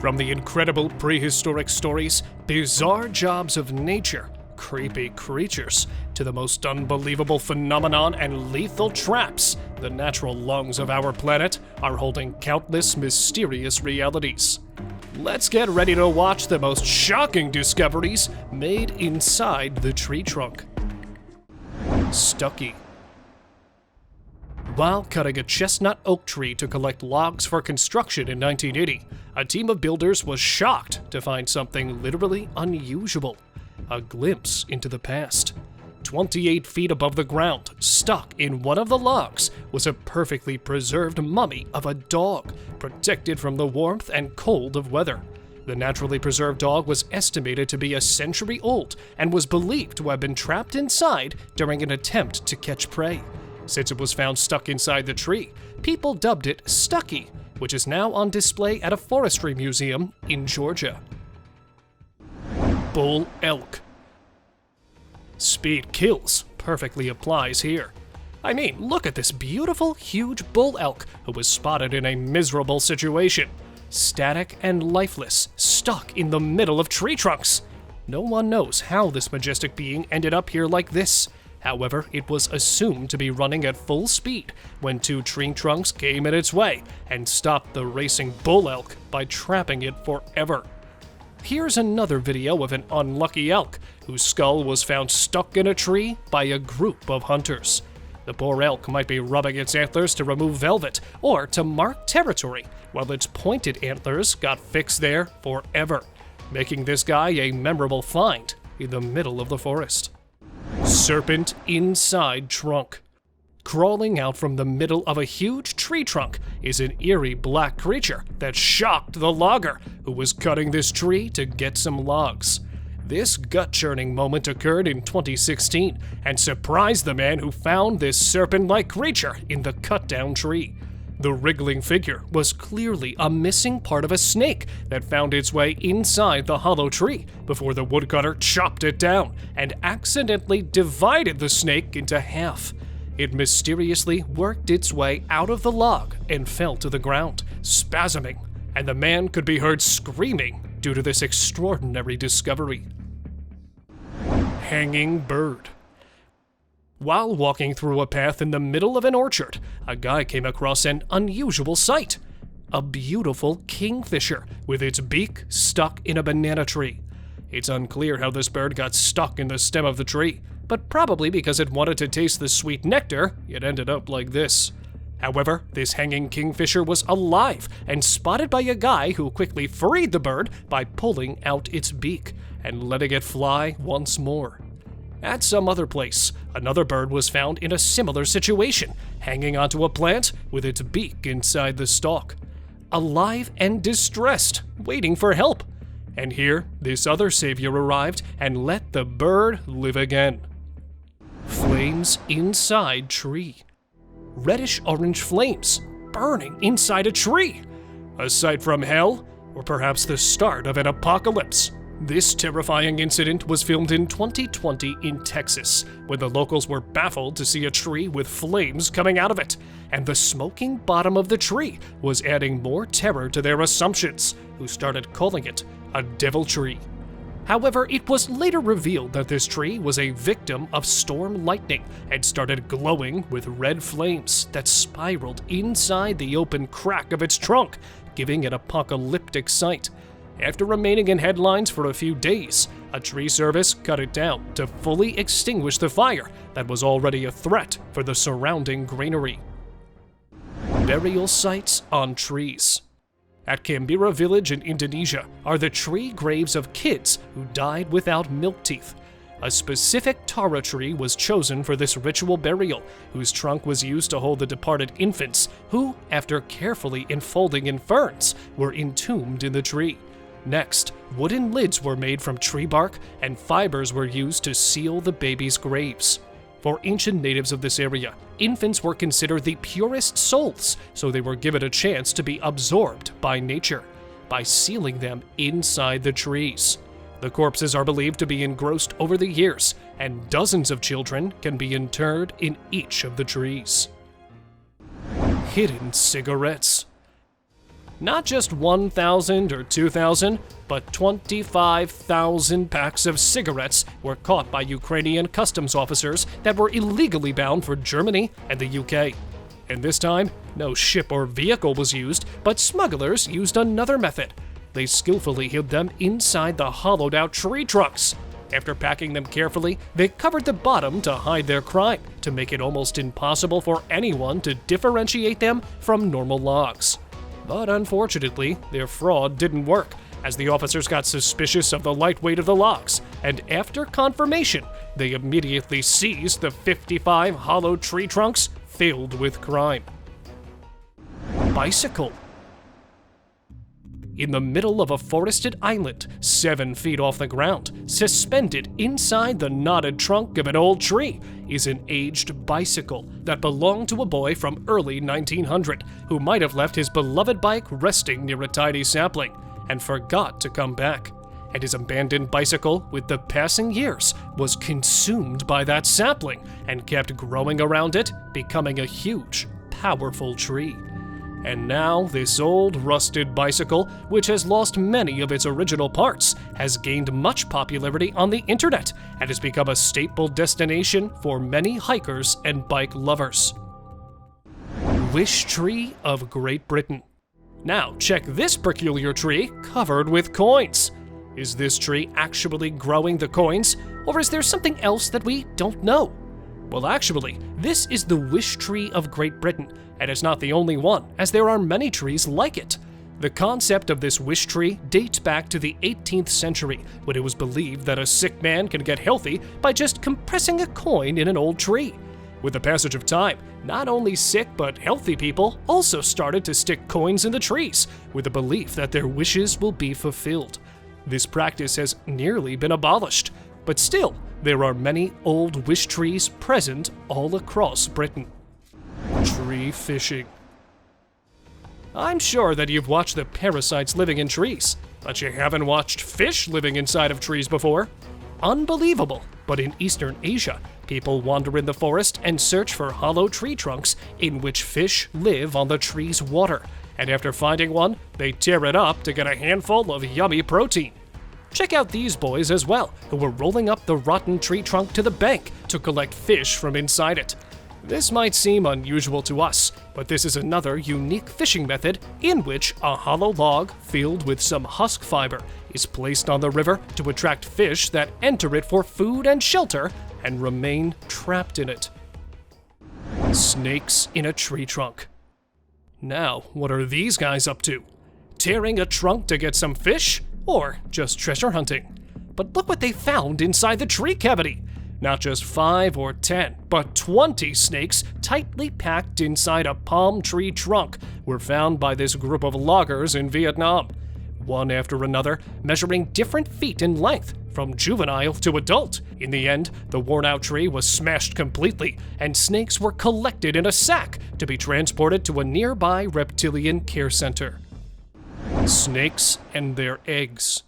From the incredible prehistoric stories, bizarre jobs of nature, creepy creatures, to the most unbelievable phenomenon and lethal traps, the natural lungs of our planet are holding countless mysterious realities. Let's get ready to watch the most shocking discoveries made inside the tree trunk. Stucky. While cutting a chestnut oak tree to collect logs for construction in 1980, a team of builders was shocked to find something literally unusual. A glimpse into the past. 28 feet above the ground, stuck in one of the logs, was a perfectly preserved mummy of a dog, protected from the warmth and cold of weather. The naturally preserved dog was estimated to be a century old and was believed to have been trapped inside during an attempt to catch prey. Since it was found stuck inside the tree, people dubbed it Stucky, which is now on display at a forestry museum in Georgia. Bull elk. Speed kills perfectly applies here. I mean, look at this beautiful, huge bull elk who was spotted in a miserable situation. Static and lifeless, stuck in the middle of tree trunks. No one knows how this majestic being ended up here like this. However, it was assumed to be running at full speed when two tree trunks came in its way and stopped the racing bull elk by trapping it forever. Here's another video of an unlucky elk whose skull was found stuck in a tree by a group of hunters. The poor elk might be rubbing its antlers to remove velvet or to mark territory, while its pointed antlers got fixed there forever, making this guy a memorable find in the middle of the forest. Serpent inside trunk. Crawling out from the middle of a huge tree trunk is an eerie black creature that shocked the logger who was cutting this tree to get some logs. This gut-churning moment occurred in 2016 and surprised the man who found this serpent-like creature in the cut-down tree. The wriggling figure was clearly a missing part of a snake that found its way inside the hollow tree before the woodcutter chopped it down and accidentally divided the snake into half. It mysteriously worked its way out of the log and fell to the ground, spasming, and the man could be heard screaming due to this extraordinary discovery. Hanging bird. While walking through a path in the middle of an orchard, a guy came across an unusual sight. A beautiful kingfisher with its beak stuck in a banana tree. It's unclear how this bird got stuck in the stem of the tree, but probably because it wanted to taste the sweet nectar, it ended up like this. However, this hanging kingfisher was alive and spotted by a guy who quickly freed the bird by pulling out its beak and letting it fly once more. At some other place, another bird was found in a similar situation, hanging onto a plant with its beak inside the stalk. Alive and distressed, waiting for help. And here, this other savior arrived and let the bird live again. Flames inside tree. Reddish-orange flames burning inside a tree. A sight from hell, or perhaps the start of an apocalypse. This terrifying incident was filmed in 2020 in Texas, when the locals were baffled to see a tree with flames coming out of it, and the smoking bottom of the tree was adding more terror to their assumptions, who started calling it a devil tree. However, it was later revealed that this tree was a victim of storm lightning and started glowing with red flames that spiraled inside the open crack of its trunk, giving an apocalyptic sight. After remaining in headlines for a few days, a tree service cut it down to fully extinguish the fire that was already a threat for the surrounding greenery. Burial sites on trees. At Canberra village in Indonesia are the tree graves of kids who died without milk teeth. A specific tara tree was chosen for this ritual burial, whose trunk was used to hold the departed infants, who, after carefully enfolding in ferns, were entombed in the tree. Next, wooden lids were made from tree bark, and fibers were used to seal the babies' graves. For ancient natives of this area, infants were considered the purest souls, so they were given a chance to be absorbed by nature, by sealing them inside the trees. The corpses are believed to be engrossed over the years, and dozens of children can be interred in each of the trees. Hidden cigarettes. Not just 1,000 or 2,000, but 25,000 packs of cigarettes were caught by Ukrainian customs officers that were illegally bound for Germany and the UK. And this time, no ship or vehicle was used, but smugglers used another method. They skillfully hid them inside the hollowed-out tree trunks. After packing them carefully, they covered the bottom to hide their crime, to make it almost impossible for anyone to differentiate them from normal logs. But unfortunately, their fraud didn't work, as the officers got suspicious of the light weight of the logs, and after confirmation, they immediately seized the 55 hollow tree trunks filled with crime. Bicycle. In the middle of a forested island, 7 feet off the ground, suspended inside the knotted trunk of an old tree, is an aged bicycle that belonged to a boy from early 1900 who might have left his beloved bike resting near a tiny sapling and forgot to come back. And his abandoned bicycle, with the passing years, was consumed by that sapling and kept growing around it, becoming a huge, powerful tree. And now, this old, rusted bicycle, which has lost many of its original parts, has gained much popularity on the internet and has become a staple destination for many hikers and bike lovers. Wish Tree of Great Britain. Now, check this peculiar tree covered with coins. Is this tree actually growing the coins, or is there something else that we don't know? Well, actually, this is the Wish Tree of Great Britain, and it's not the only one, as there are many trees like it. The concept of this wish tree dates back to the 18th century, when it was believed that a sick man can get healthy by just compressing a coin in an old tree. With the passage of time, not only sick but healthy people also started to stick coins in the trees, with the belief that their wishes will be fulfilled. This practice has nearly been abolished, but still, there are many old wish trees present all across Britain. Tree fishing. I'm sure that you've watched the parasites living in trees, but you haven't watched fish living inside of trees before. Unbelievable, but in Eastern Asia, people wander in the forest and search for hollow tree trunks in which fish live on the tree's water, and after finding one, they tear it up to get a handful of yummy protein. Check out these boys as well, who were rolling up the rotten tree trunk to the bank to collect fish from inside it. This might seem unusual to us, but this is another unique fishing method in which a hollow log filled with some husk fiber is placed on the river to attract fish that enter it for food and shelter and remain trapped in it. Snakes in a tree trunk. Now, what are these guys up to? Tearing a trunk to get some fish? Or just treasure hunting? But look what they found inside the tree cavity! Not just 5 or 10, but 20 snakes tightly packed inside a palm tree trunk were found by this group of loggers in Vietnam, one after another, measuring different feet in length, from juvenile to adult. In the end, the worn-out tree was smashed completely, and snakes were collected in a sack to be transported to a nearby reptilian care center. Snakes and their eggs.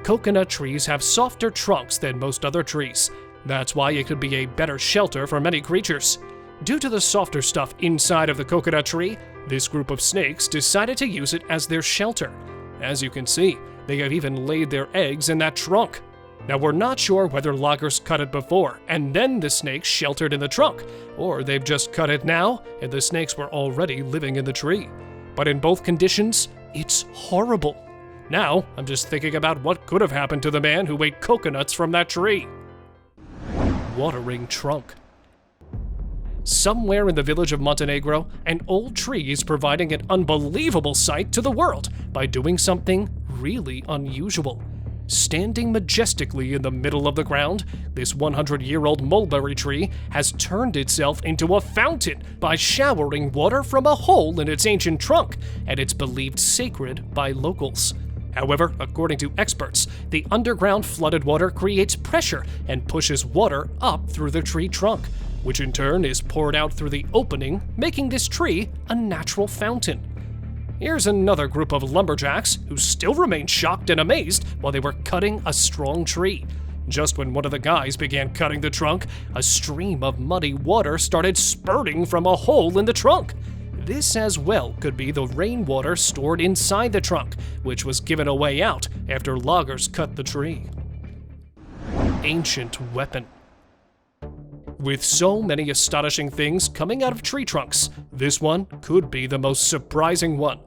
Coconut trees have softer trunks than most other trees. That's why it could be a better shelter for many creatures. Due to the softer stuff inside of the coconut tree, this group of snakes decided to use it as their shelter. As you can see, they have even laid their eggs in that trunk. Now, we're not sure whether loggers cut it before and then the snakes sheltered in the trunk, or they've just cut it now and the snakes were already living in the tree. But in both conditions, it's horrible. Now, I'm just thinking about what could have happened to the man who ate coconuts from that tree. Watering trunk. Somewhere in the village of Montenegro, an old tree is providing an unbelievable sight to the world by doing something really unusual. Standing majestically in the middle of the ground, this 100-year-old mulberry tree has turned itself into a fountain by showering water from a hole in its ancient trunk, and it's believed sacred by locals. However, according to experts, the underground flooded water creates pressure and pushes water up through the tree trunk, which in turn is poured out through the opening, making this tree a natural fountain. Here's another group of lumberjacks who still remain shocked and amazed while they were cutting a strong tree. Just when one of the guys began cutting the trunk, a stream of muddy water started spurting from a hole in the trunk. This as well could be the rainwater stored inside the trunk, which was given a way out after loggers cut the tree. Ancient weapon. With so many astonishing things coming out of tree trunks, this one could be the most surprising one.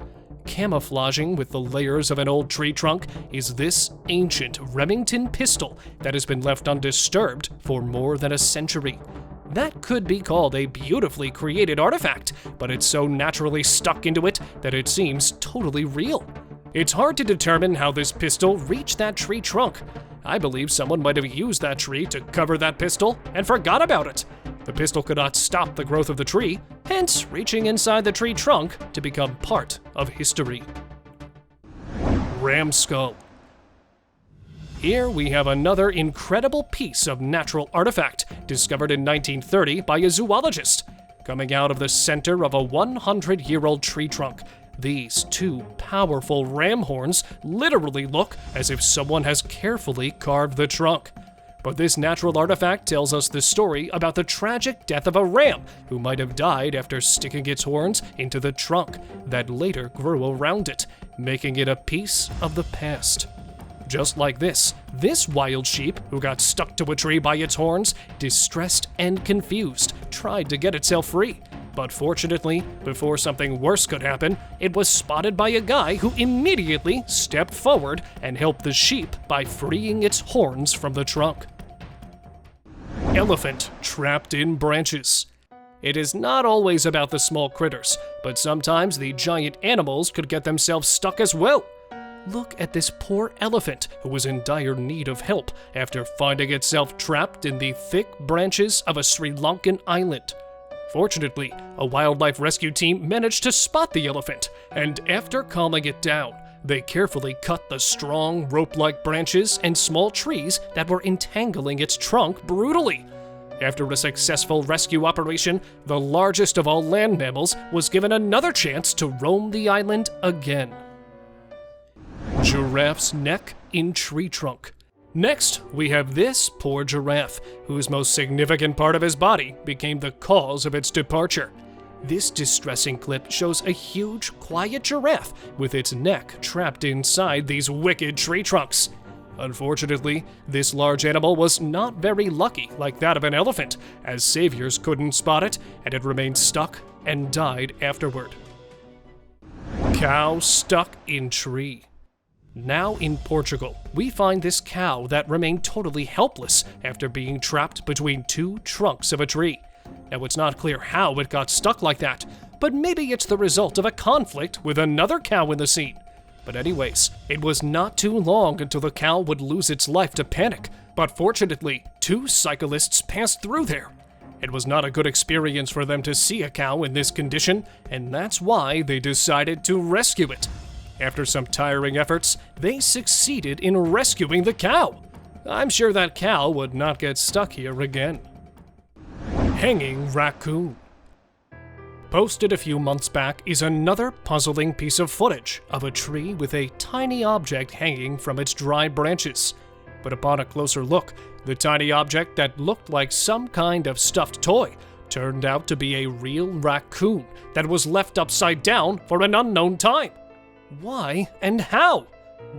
Camouflaging with the layers of an old tree trunk is this ancient Remington pistol that has been left undisturbed for more than a century. That could be called a beautifully created artifact, but it's so naturally stuck into it that it seems totally real. It's hard to determine how this pistol reached that tree trunk. I believe someone might have used that tree to cover that pistol and forgot about it. The pistol could not stop the growth of the tree, hence reaching inside the tree trunk to become part of history. Ram skull. Here we have another incredible piece of natural artifact discovered in 1930 by a zoologist. Coming out of the center of a 100-year-old tree trunk, these two powerful ram horns literally look as if someone has carefully carved the trunk. But this natural artifact tells us the story about the tragic death of a ram who might have died after sticking its horns into the trunk that later grew around it, making it a piece of the past. Just like this wild sheep who got stuck to a tree by its horns, distressed and confused, tried to get itself free. But fortunately, before something worse could happen, it was spotted by a guy who immediately stepped forward and helped the sheep by freeing its horns from the trunk. Elephant trapped in branches. It is not always about the small critters, but sometimes the giant animals could get themselves stuck as well. Look at this poor elephant who was in dire need of help after finding itself trapped in the thick branches of a Sri Lankan island. Fortunately, a wildlife rescue team managed to spot the elephant, and after calming it down, they carefully cut the strong, rope-like branches and small trees that were entangling its trunk brutally. After a successful rescue operation, the largest of all land mammals was given another chance to roam the island again. Giraffe's neck in tree trunk. Next, we have this poor giraffe, whose most significant part of his body became the cause of its departure. This distressing clip shows a huge, quiet giraffe with its neck trapped inside these wicked tree trunks. Unfortunately, this large animal was not very lucky like that of an elephant, as saviors couldn't spot it, and it remained stuck and died afterward. Cow stuck in tree. Now in Portugal, we find this cow that remained totally helpless after being trapped between two trunks of a tree. Now it's not clear how it got stuck like that, but maybe it's the result of a conflict with another cow in the scene. But anyways, it was not too long until the cow would lose its life to panic, but fortunately, two cyclists passed through there. It was not a good experience for them to see a cow in this condition, and that's why they decided to rescue it. After some tiring efforts, they succeeded in rescuing the cow. I'm sure that cow would not get stuck here again. Hanging raccoon. Posted a few months back is another puzzling piece of footage of a tree with a tiny object hanging from its dry branches. But upon a closer look, the tiny object that looked like some kind of stuffed toy turned out to be a real raccoon that was left upside down for an unknown time. Why and how?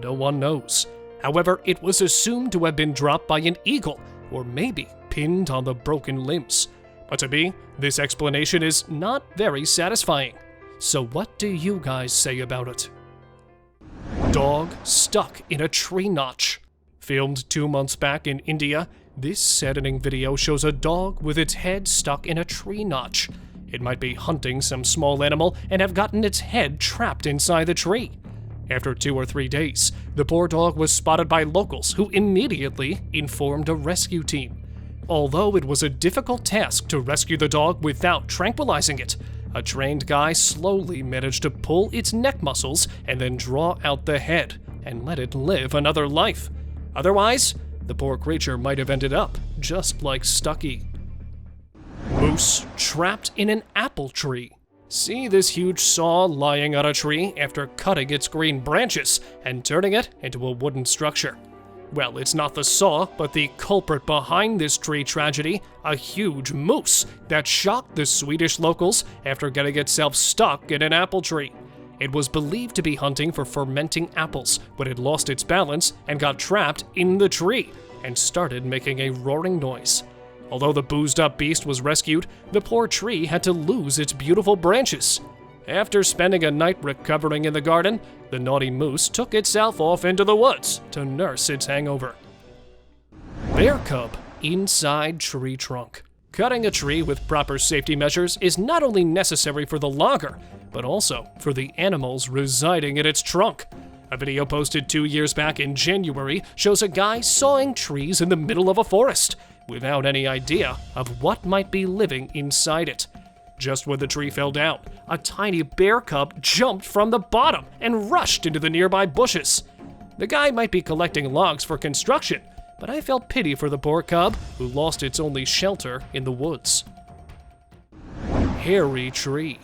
No one knows. However, it was assumed to have been dropped by an eagle, or maybe pinned on the broken limbs. But to me, this explanation is not very satisfying. So what do you guys say about it? Dog stuck in a tree notch. Filmed 2 months back in India, this saddening video shows a dog with its head stuck in a tree notch. It might be hunting some small animal and have gotten its head trapped inside the tree. After 2 or 3 days, the poor dog was spotted by locals who immediately informed a rescue team. Although it was a difficult task to rescue the dog without tranquilizing it, a trained guy slowly managed to pull its neck muscles and then draw out the head and let it live another life. Otherwise, the poor creature might have ended up just like Stucky. Moose trapped in an apple tree. See this huge saw lying on a tree after cutting its green branches and turning it into a wooden structure. Well, it's not the saw, but the culprit behind this tree tragedy, a huge moose that shocked the Swedish locals after getting itself stuck in an apple tree. It was believed to be hunting for fermenting apples, but it lost its balance and got trapped in the tree and started making a roaring noise. Although the boozed-up beast was rescued, the poor tree had to lose its beautiful branches. After spending a night recovering in the garden, the naughty moose took itself off into the woods to nurse its hangover. Bear cub inside tree trunk. Cutting a tree with proper safety measures is not only necessary for the logger, but also for the animals residing in its trunk. A video posted 2 years back in January shows a guy sawing trees in the middle of a forest, without any idea of what might be living inside it. Just when the tree fell down, a tiny bear cub jumped from the bottom and rushed into the nearby bushes. The guy might be collecting logs for construction, but I felt pity for the poor cub who lost its only shelter in the woods. Hairy tree.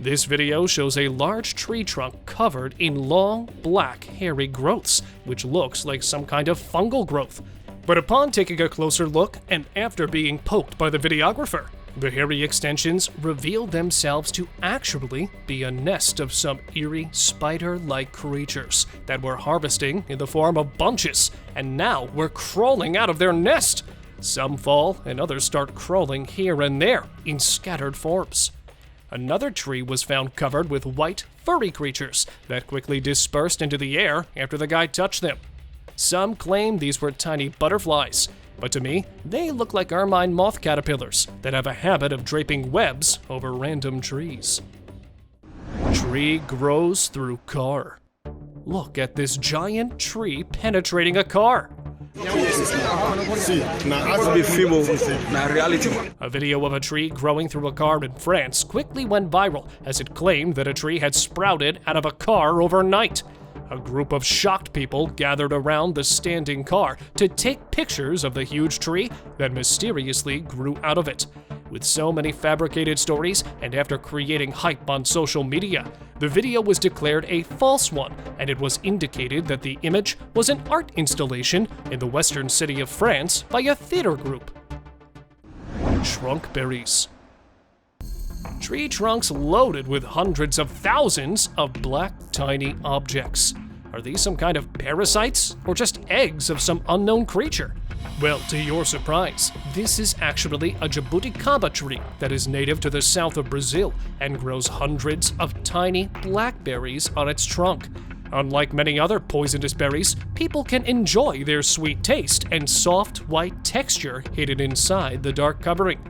This video shows a large tree trunk covered in long, black, hairy growths, which looks like some kind of fungal growth. But upon taking a closer look, and after being poked by the videographer, the hairy extensions revealed themselves to actually be a nest of some eerie spider-like creatures that were harvesting in the form of bunches, and now were crawling out of their nest. Some fall, and others start crawling here and there in scattered forms. Another tree was found covered with white, furry creatures that quickly dispersed into the air after the guy touched them. Some claim these were tiny butterflies, but to me, they look like ermine moth caterpillars that have a habit of draping webs over random trees. Tree grows through car. Look at this giant tree penetrating a car. A video of a tree growing through a car in France quickly went viral as it claimed that a tree had sprouted out of a car overnight. A group of shocked people gathered around the standing car to take pictures of the huge tree that mysteriously grew out of it. With so many fabricated stories, and after creating hype on social media, the video was declared a false one, and it was indicated that the image was an art installation in the western city of France by a theater group. Trunk berries. Tree trunks loaded with hundreds of thousands of black, tiny objects. Are these some kind of parasites, or just eggs of some unknown creature? Well, to your surprise, this is actually a jabuticaba tree that is native to the south of Brazil and grows hundreds of tiny blackberries on its trunk. Unlike many other poisonous berries, people can enjoy their sweet taste and soft, white texture hidden inside the dark covering.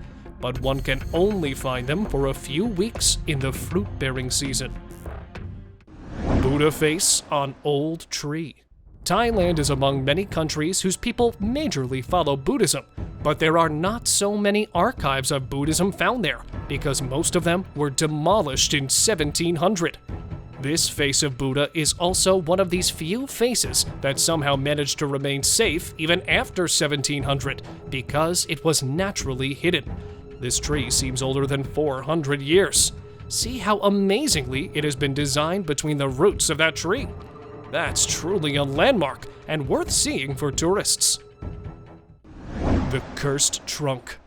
But one can only find them for a few weeks in the fruit-bearing season. Buddha face on old tree. Thailand is among many countries whose people majorly follow Buddhism, but there are not so many archives of Buddhism found there because most of them were demolished in 1700. This face of Buddha is also one of these few faces that somehow managed to remain safe even after 1700 because it was naturally hidden. This tree seems older than 400 years. See how amazingly it has been designed between the roots of that tree. That's truly a landmark and worth seeing for tourists. The cursed trunk.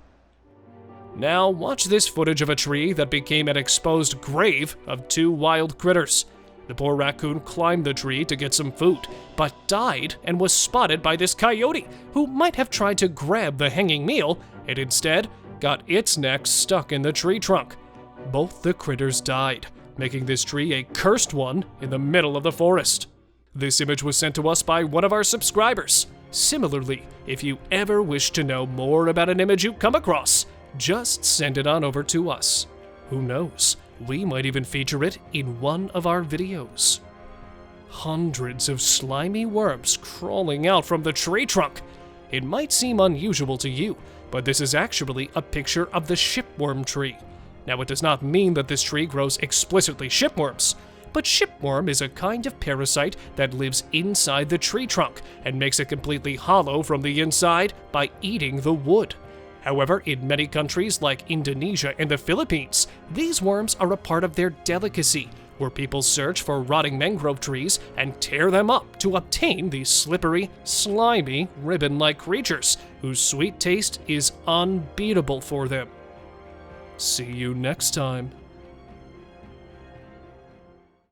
Now watch this footage of a tree that became an exposed grave of two wild critters. The poor raccoon climbed the tree to get some food, but died and was spotted by this coyote, who might have tried to grab the hanging meal and instead got its neck stuck in the tree trunk. Both the critters died, making this tree a cursed one in the middle of the forest. This image was sent to us by one of our subscribers. Similarly, if you ever wish to know more about an image you come across, just send it on over to us. Who knows, we might even feature it in one of our videos. Hundreds of slimy worms crawling out from the tree trunk. It might seem unusual to you, but this is actually a picture of the shipworm tree. Now, it does not mean that this tree grows explicitly shipworms, but shipworm is a kind of parasite that lives inside the tree trunk and makes it completely hollow from the inside by eating the wood. However, in many countries like Indonesia and the Philippines, these worms are a part of their delicacy, where people search for rotting mangrove trees and tear them up to obtain these slippery, slimy, ribbon-like creatures whose sweet taste is unbeatable for them. See you next time.